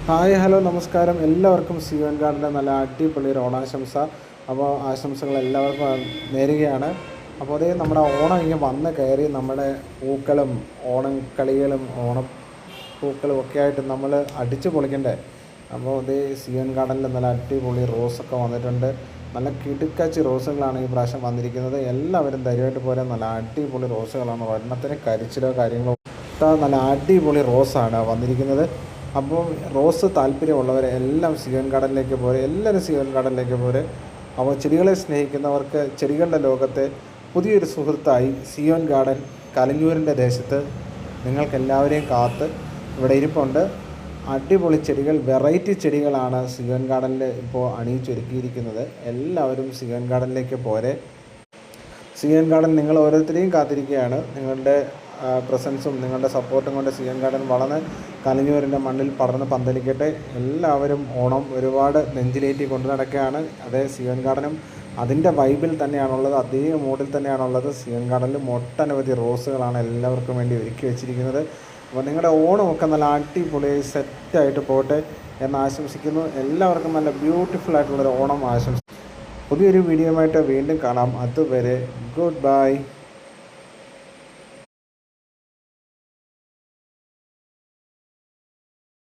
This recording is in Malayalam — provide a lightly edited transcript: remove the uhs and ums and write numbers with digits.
ഹായ് ഹലോ നമസ്കാരം. എല്ലാവർക്കും സിയോൻ ഗാർഡൻ്റെ നല്ല അടിപൊളി ഒരു ഓണാശംസ. അപ്പോൾ ആശംസകൾ എല്ലാവർക്കും നേരുകയാണ്. അപ്പോൾ അതേ നമ്മുടെ ഓണം ഇങ്ങനെ വന്ന് കയറി നമ്മുടെ പൂക്കളും ഓണം കളികളും ഓണപ്പൂക്കളും ഒക്കെ ആയിട്ട് നമ്മൾ അടിച്ചു പൊളിക്കണ്ടേ. അപ്പോൾ അതേ സിയോൻ ഗാർഡനിൽ നല്ല അടിപൊളി റോസൊക്കെ വന്നിട്ടുണ്ട്. നല്ല കിടുക്കാച്ചി റോസുകളാണ് ഈ പ്രാവശ്യം വന്നിരിക്കുന്നത്. എല്ലാവരും ധൈര്യമായിട്ട് പോരാൻ നല്ല അടിപൊളി റോസുകളാണ്. ഒരെണ്ണത്തിന് കരിച്ചിലോ കാര്യങ്ങളോ നല്ല അടിപൊളി റോസാണ് വന്നിരിക്കുന്നത്. അപ്പോൾ റോസ് താല്പര്യമുള്ളവരെ എല്ലാം സിയോൻ ഗാർഡനിലേക്ക് പോരെ, എല്ലാവരും സിയോൻ ഗാർഡനിലേക്ക് പോരെ. അപ്പോൾ ചെടികളെ സ്നേഹിക്കുന്നവർക്ക് ചെടികളുടെ ലോകത്തെ പുതിയൊരു സുഹൃത്തായി സിയോൻ ഗാർഡൻ കലഞ്ഞൂരിൻ്റെ ദേശത്ത് നിങ്ങൾക്കെല്ലാവരെയും കാത്ത് ഇവിടെ ഇരിപ്പുണ്ട്. അടിപൊളി ചെടികൾ, വെറൈറ്റി ചെടികളാണ് സിയോൻ ഗാർഡനിൽ ഇപ്പോൾ അണിയിച്ചൊരുക്കിയിരിക്കുന്നത്. എല്ലാവരും സിയോൻ ഗാർഡനിലേക്ക് പോരെ. സിയോൻ ഗാർഡൻ നിങ്ങൾ ഓരോരുത്തരെയും കാത്തിരിക്കുകയാണ്. നിങ്ങളുടെ പ്രസൻസും നിങ്ങളുടെ സപ്പോർട്ടും കൊണ്ട് സിയോൻ ഗാർഡൻ വളർന്ന് കലഞ്ഞൂരിൻ്റെ മണ്ണിൽ പടർന്ന് പന്തലിക്കട്ടെ. എല്ലാവരും ഓണം ഒരുപാട് നെഞ്ചിലേറ്റി കൊണ്ടു നടക്കുകയാണ്. അതേ സിയോൻ ഗാർഡനും അതിൻ്റെ വൈബിൽ തന്നെയാണുള്ളത്, അതേ മൂഡിൽ തന്നെയാണുള്ളത്. സിയോൻ ഗാർഡനിൽ ഒട്ടനവധി റോസുകളാണ് എല്ലാവർക്കും വേണ്ടി ഒരുക്കി വെച്ചിരിക്കുന്നത്. അപ്പോൾ നിങ്ങളുടെ ഓണമൊക്കെ നല്ല അടിപൊളിയായി സെറ്റായിട്ട് പോട്ടെ എന്ന് ആശംസിക്കുന്നു. എല്ലാവർക്കും നല്ല ബ്യൂട്ടിഫുൾ ആയിട്ടുള്ളൊരു ഓണം ആശംസിക്കുന്നു. പുതിയൊരു വീഡിയോയുമായിട്ട് വീണ്ടും കാണാം. അതുവരെ ഗുഡ് ബൈ.